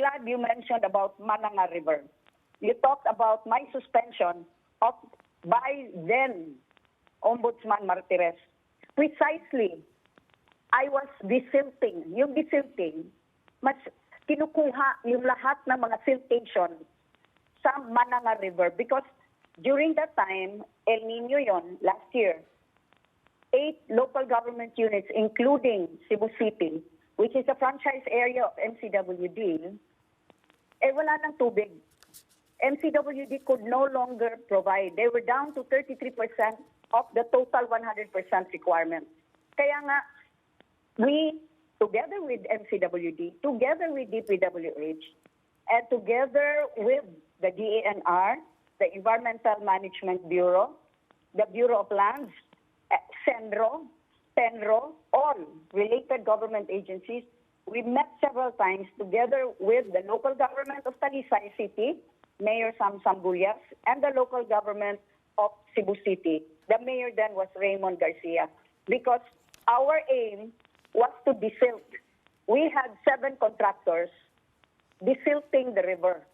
glad you mentioned about Mananga River. You talked about my suspension of by then Ombudsman Martires. Precisely, I was desilting. Yung desilting, mas kinukuha yung lahat ng mga siltation sa Mananga River because during that time, El Nino yon last year, 8 local government units, including Cebu City, which is a franchise area of MCWD, wala ng tubig. MCWD could no longer provide. They were down to 33% of the total 100% requirement. Kaya nga, we, together with MCWD, together with DPWH, and together with the DENR, the Environmental Management Bureau, the Bureau of Lands, Senro, Penro, all related government agencies, we met several times together with the local government of Talisay City, Mayor Sam Sambuyas, and the local government of Cebu City. The mayor then was Gwen Garcia, because our aim was to desilt. We had 7 contractors desilting the river.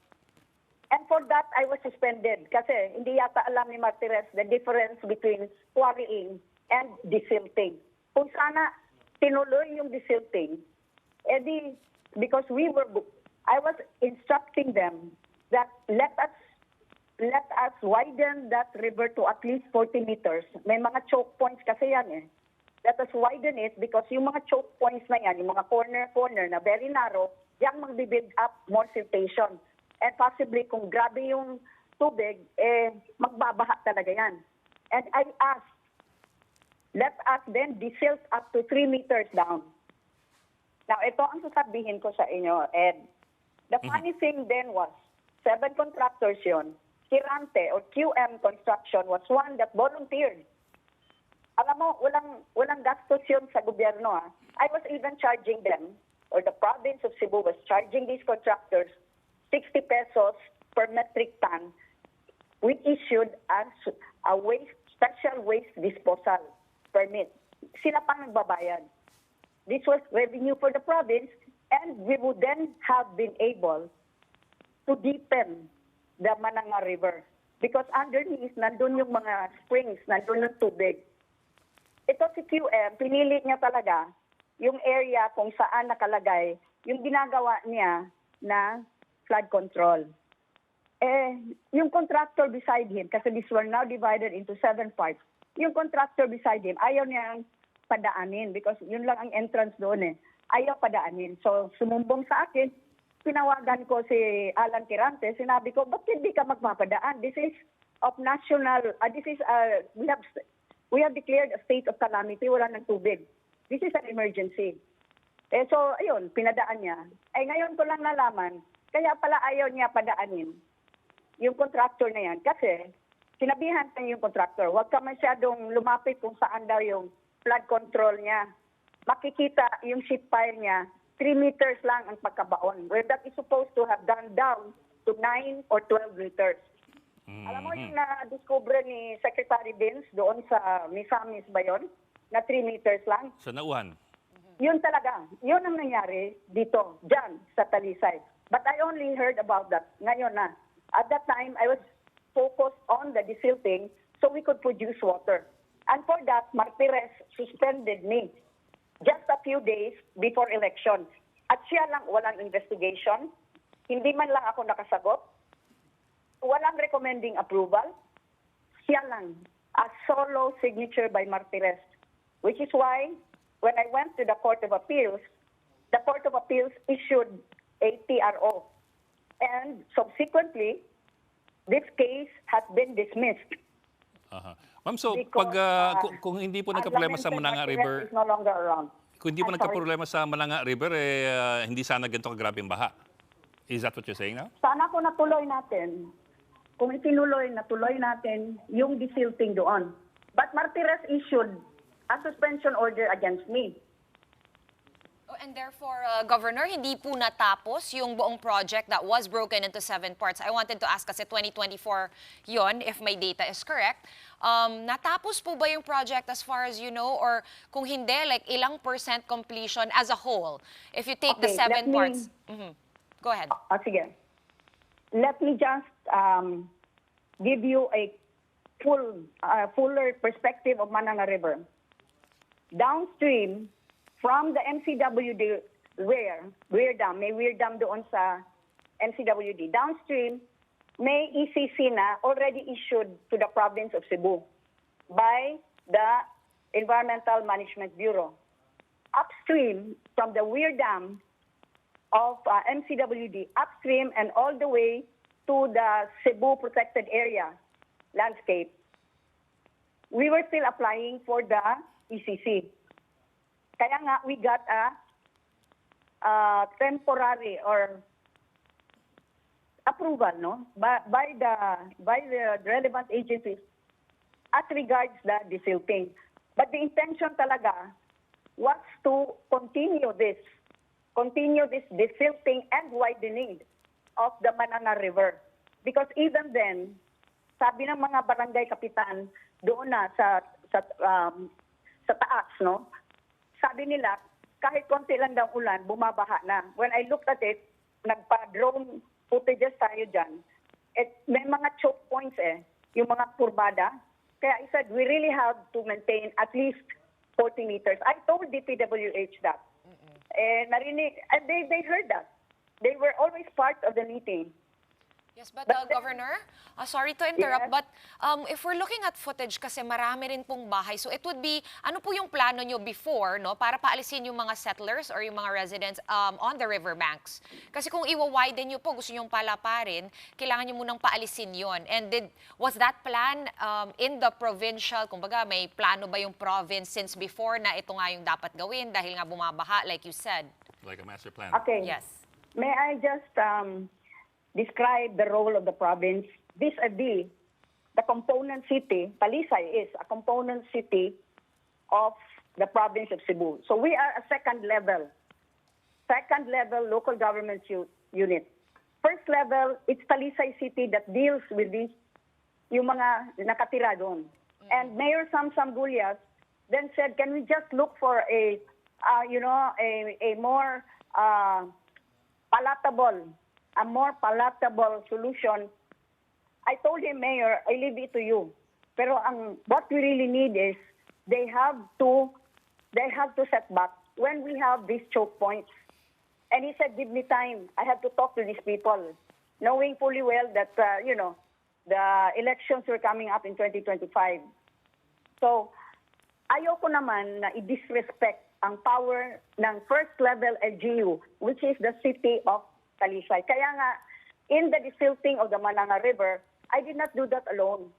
And for that, I was suspended kasi hindi yata alam ni Martires the difference between quarrying and desilting. Kung sana tinuloy yung desilting, edi, because I was instructing them that let us widen that river to at least 40 meters. May mga choke points kasi yan eh. Let us widen it because yung mga choke points na yan, yung mga corner na very narrow, yang magbibuild up more siltation. And possibly kung grabe yung tubig, magbabaha talaga yan. And I asked, let us then desilt up to 3 meters down. Now, ito ang sasabihin ko sa inyo, Ed. The funny thing then was, 7 contractors yon. Kirante or QM Construction was one that volunteered. Alam mo, walang gastos yun sa gobyerno. I was even charging them, or the province of Cebu was charging these contractors 60 pesos per metric ton. We issued as a special waste disposal permit. Sila pa nagbabayad. This was revenue for the province, and we would then have been able to deepen the Mananga River. Because underneath, nandun yung mga springs, nandun yung tubig. Ito si QM, pinili niya talaga yung area kung saan nakalagay, yung ginagawa niya na flood control. Yung contractor beside him, kasi these were now divided into 7 parts, yung contractor beside him, ayaw niyang padaanin because yun lang ang entrance doon eh. Ayaw padaanin. So, sumumbong sa akin, tinawagan ko si Alan Kirante, sinabi ko, ba't hindi ka magpapadaan? This is of national, we have declared a state of calamity, wala ng tubig. This is an emergency. So, ayun, pinadaan niya. Ngayon ko lang nalaman, kaya pala ayaw niya padaanin yung contractor na yan. Kasi, sinabihan niya yung contractor, huwag ka masyadong lumapit kung saan daw yung flood control niya. Makikita yung ship pile niya, 3 meters lang ang pagkabaon, where that is supposed to have gone down to 9 or 12 meters. Alam mo yung na-discover ni Secretary Vince doon sa Misamis ba yun? Na 3 meters lang? Sa Nauhan. Yun talaga. Yun ang nangyari dito, dyan, sa Talisay. But I only heard about that ngayon na. At that time, I was focused on the desilting so we could produce water. And for that, Martires suspended me just a few days before election. At siya lang walang investigation. Hindi man lang ako nakasagot. Walang recommending approval. Siya lang. A solo signature by Martires. Which is why, when I went to the Court of Appeals issued a TRO. And subsequently, this case has been dismissed. Ma'am, so pag kung hindi po nagka-problema sa Mananga River, no longer around. Kung hindi po nagka-problema sa Mananga River, hindi sana ganito kagrabing baha. Is that what you're saying now? Sana kung natuloy natin, kung natuloy natin yung desilting doon. But Martires issued a suspension order against me. And therefore, Governor, hindi po natapos yung buong project that was broken into 7 parts. I wanted to ask kasi 2024 yon, if my data is correct. Natapos po ba yung project as far as you know? Or kung hindi, like ilang % completion as a whole? If you take the 7 parts. Go ahead. Sige. Let me just give you a fuller perspective of Mananga River. Downstream from the MCWD Weir Dam, may Weir Dam doon sa MCWD. Downstream, may ECC na already issued to the province of Cebu by the Environmental Management Bureau. Upstream from the Weir Dam of MCWD, upstream and all the way to the Cebu protected area landscape, we were still applying for the ECC. Kaya nga, we got a temporary or approval, no, by the relevant agencies as regards the desilting. But the intention talaga was to continue this desilting and widening of the Mananga River. Because even then, sabi ng mga barangay kapitan doon na sa taas, no, sabi nila, kahit konti lang daw ulan, bumabaha na. When I looked at it, nagpa-drone footages tayo dyan, may mga choke points yung mga kurbada. Kaya I said, we really have to maintain at least 40 meters. I told DPWH that. Narinig, and they heard that. They were always part of the meeting. Yes, but Governor, sorry to interrupt, but if we're looking at footage kasi marami rin pong bahay, so it would be, ano po yung plano nyo before, no, para paalisin yung mga settlers or yung mga residents on the riverbanks? Kasi kung iwa-widen nyo po, gusto nyong palaparin, kailangan nyo munang paalisin yon. And was that plan in the provincial, kumbaga may plano ba yung province since before na ito nga yung dapat gawin dahil nga bumabaha, like you said? Like a master plan. Okay. Yes. May I just describe the role of the province vis-a-vis the component city. Talisay is a component city of the province of Cebu. So we are a second level local government unit. First level, it's Talisay City that deals with this, yung mga nakatira doon. And Mayor Sam Gullias then said, can we just look for a more palatable solution? I told him, Mayor, I leave it to you. Pero what we really need is they have to set back when we have these choke points. And he said, give me time. I have to talk to these people, knowing fully well that the elections were coming up in 2025. So ayoko naman na i-disrespect ang power ng first level LGU, which is the city of Talisay. Kaya nga, in the desilting of the Mananga River, I did not do that alone.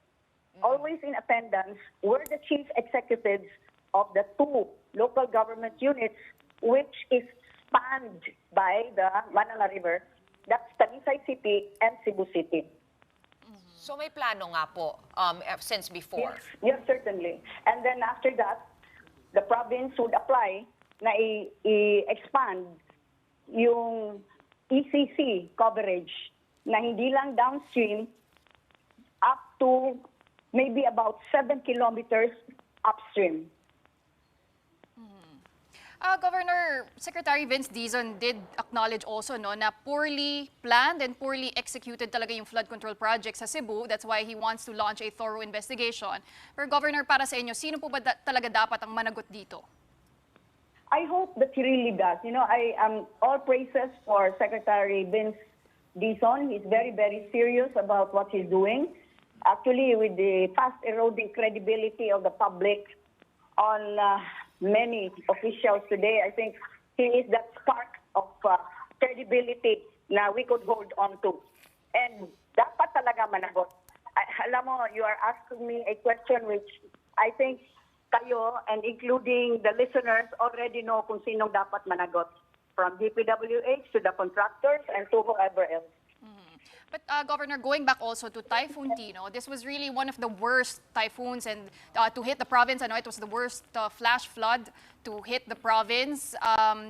Always in attendance were the chief executives of the two local government units, which is spanned by the Mananga River. That's Talisay City and Cebu City. So may plano nga po since before? Yes, certainly. And then after that, the province would apply na i-expand yung ECC coverage na hindi lang downstream up to maybe about 7 kilometers upstream. Governor, Secretary Vince Dizon did acknowledge also na poorly planned and poorly executed talaga yung flood control project sa Cebu. That's why he wants to launch a thorough investigation. Pero Governor, para sa inyo, sino po ba talaga dapat ang managot dito? I hope that he really does. I am all praises for Secretary Vince Dizon. He's very, very serious about what he's doing. Actually, with the fast eroding credibility of the public on many officials today, I think he is that spark of credibility na we could hold on to. And dapat talaga managot. Alam mo, you are asking me a question which I think kayo and including the listeners already know kung sinong dapat managot. From DPWH to the contractors and to whoever else. But Governor, going back also to Typhoon Tino, this was really one of the worst typhoons and to hit the province. I know it was the worst flash flood to hit the province.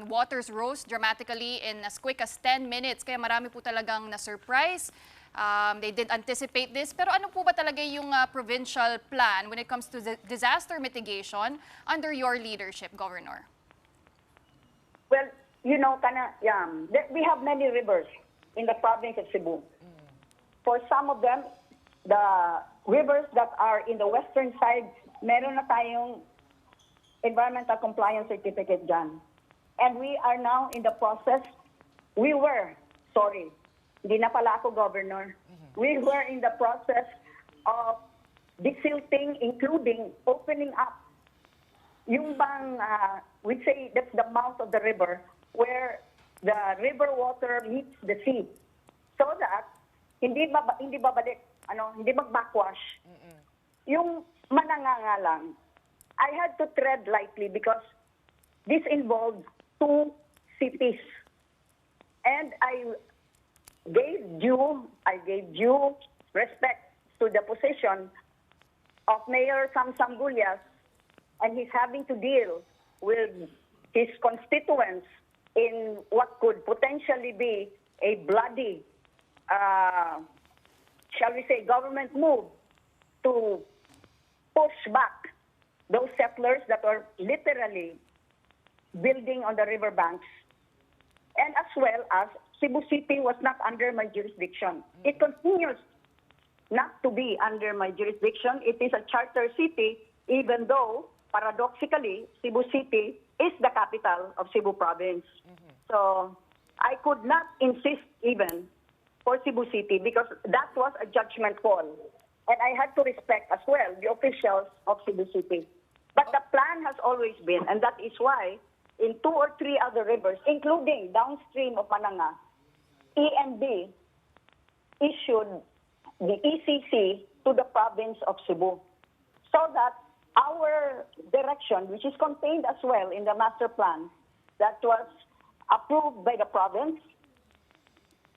Waters rose dramatically in as quick as 10 minutes. Kaya marami po talagang na-surprise. They didn't anticipate this. Pero ano po ba talaga yung provincial plan when it comes to disaster mitigation under your leadership, Governor? Well, we have many rivers in the province of Cebu. For some of them, the rivers that are in the western side, meron na tayong environmental compliance certificate dyan. And we are now in the process, hindi na pala ako governor. We were in the process of desilting, including opening up yung bang, we say that's the mouth of the river, where the river water meets the sea. So that, hindi babalik, hindi mag-backwash. Yung Mananga lang, I had to tread lightly because this involved 2 cities. And I gave due respect to the position of Mayor Sam Sambulias, and he's having to deal with his constituents in what could potentially be a bloody, shall we say, government move to push back those settlers that are literally building on the riverbanks. And as well as Cebu City was not under my jurisdiction. It continues not to be under my jurisdiction. It is a charter city, even though, paradoxically, Cebu City is the capital of Cebu province. So I could not insist even for Cebu City because that was a judgment call. And I had to respect as well the officials of Cebu City. But the plan has always been, and that is why in 2 or 3 other rivers, including downstream of Mananga, EMB issued the ECC to the province of Cebu so that our direction, which is contained as well in the master plan that was approved by the province,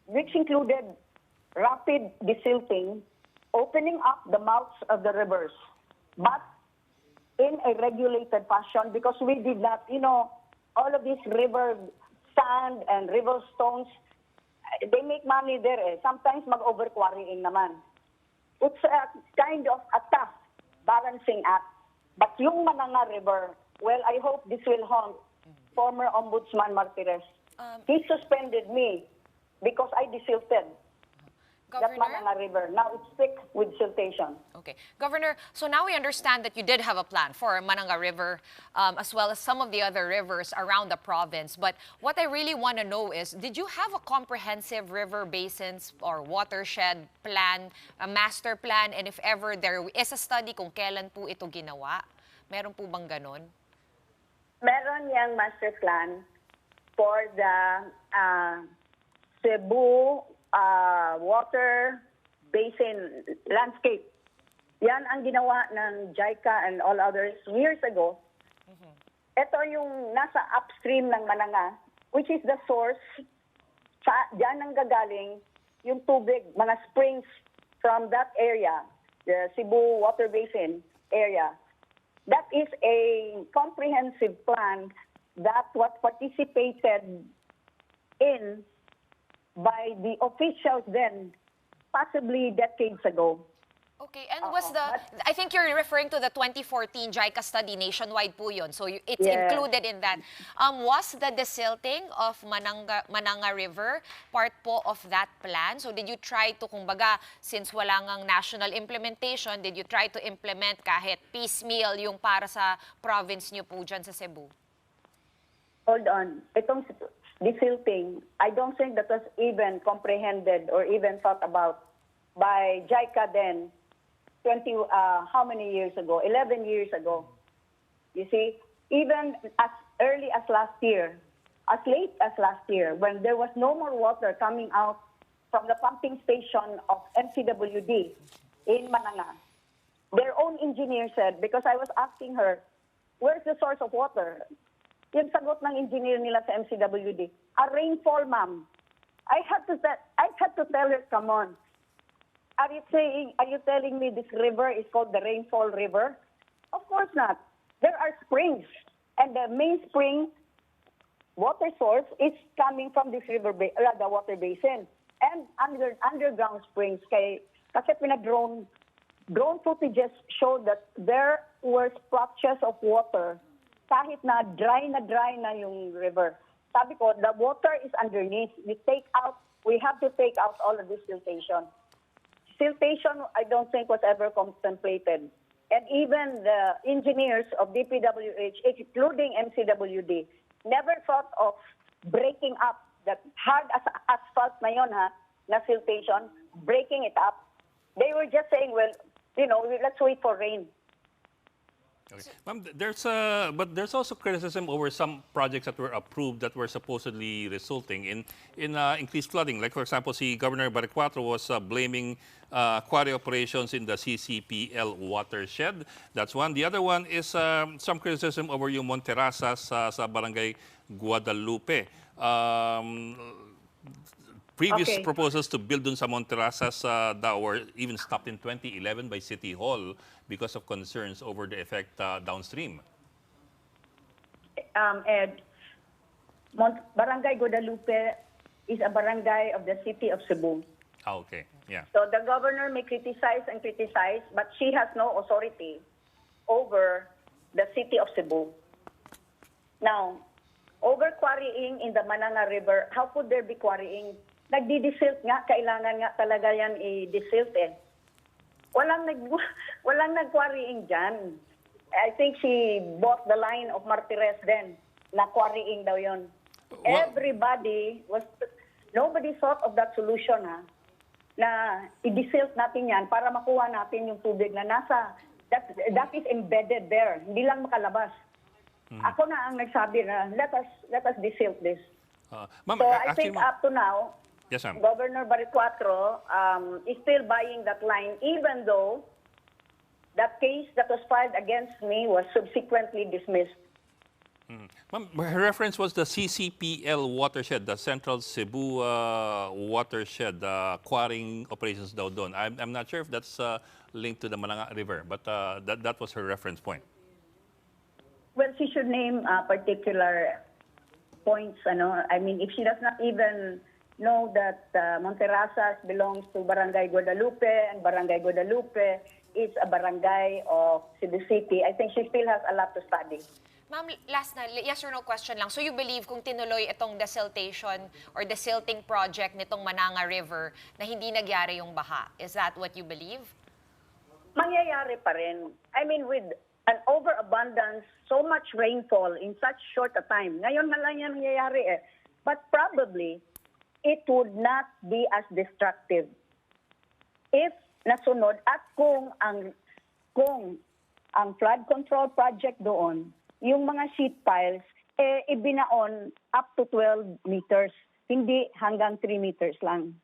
which included rapid desilting, opening up the mouths of the rivers, but in a regulated fashion because we did not, all of these river sand and river stones, they make money there. Sometimes mag-over-quarrying naman. It's a kind of a tough balancing act. But yung Mananga River, well, I hope this will haunt former Ombudsman Martires. He suspended me because I desilted that Mananga River. Now it's thick with siltation. Okay. Governor, so now we understand that you did have a plan for Mananga River as well as some of the other rivers around the province. But what I really want to know is, did you have a comprehensive river basins or watershed plan, a master plan? And if ever there is a study kung kailan po ito ginawa, meron po bang ganon? Meron yang master plan for the Cebu water basin landscape. Yan ang ginawa ng JICA and all others years ago. Ito yung nasa upstream ng Mananga, which is the source. Diyan ang gagaling yung tubig, mga springs from that area, the Cebu water basin area. That is a comprehensive plan that was participated in by the officials then, possibly decades ago. Okay, and I think you're referring to the 2014 JICA study, nationwide po yun. So it's included in that. Was the desilting of Mananga River part po of that plan? So did you try to, kumbaga, since wala ngang national implementation, did you try to implement kahit piecemeal yung para sa province nyo po dyan sa Cebu? Hold on. Itong desilting, I don't think that was even comprehended or even thought about by JICA then, how many years ago? 11 years ago. You see, even as early as last year, as late as last year, when there was no more water coming out from the pumping station of MCWD in Mananga, their own engineer said, because I was asking her, where's the source of water? Yung sagot ng engineer nila sa MCWD, a rainfall, ma'am. I had to tell her, come on. Are you telling me this river is called the Rainfall River? Of course not. There are springs, and the main spring water source is coming from this river, the water basin, and underground springs. Kasi drone footages showed that there were splotches of water kahit na dry na yung river. sabi ko, the water is underneath. We have to take out all of this siltation. Siltation, I don't think was ever contemplated. And even the engineers of DPWH, including MCWD, never thought of breaking up that hard as asphalt na yun, na siltation, breaking it up. They were just saying, well, let's wait for rain. Okay. Ma'am, but there's also criticism over some projects that were approved that were supposedly resulting in increased flooding. Like, for example, si Governor Baricuatro was blaming quarry operations in the CCPL Watershed. That's one. The other one is some criticism over yung Monterrasas sa Barangay Guadalupe. Previous proposals to build dun sa Monterrasas that were even stopped in 2011 by City Hall because of concerns over the effect downstream. Ed, Barangay Guadalupe is a barangay of the city of Cebu. Okay, yeah. So the governor may criticize and criticize, but she has no authority over the city of Cebu. Now, over quarrying in the Mananga River, how could there be quarrying? Nagdi-desilt nga, kailangan nga talaga yan i-desilt eh. Walang nag-quarrying dyan. I think she bought the line of Martires then, na quarrying daw yon. Nobody thought of that solution na i-desilt natin yan para makuha natin yung tubig na that is embedded there, hindi lang makalabas. Ako na ang nagsabi na let us desilt this. So I think up to now, yes, ma'am. Governor Baricuatro is still buying that line, even though that case that was filed against me was subsequently dismissed. Ma'am, her reference was the CCPL Watershed, the Central Cebu Watershed, quarrying operations daw doon. I'm not sure if that's linked to the Mananga River, but that was her reference point. Well, she should name particular points. I mean, if she does not even know that Monterrasas belongs to Barangay Guadalupe and Barangay Guadalupe is a barangay of Cebu City, I think she still has a lot to study. Ma'am, last na, yes or no question lang. So you believe kung tinuloy itong desiltation or desilting project nitong Mananga River na hindi nagyari yung baha? Is that what you believe? Mangyayari pa rin. I mean, with an overabundance, so much rainfall in such short a time. Ngayon na lang yan nangyayari eh. But probably, it would not be as destructive if nasunod at kung ang flood control project doon, yung mga sheet piles, ibinaon up to 12 meters, hindi hanggang 3 meters lang.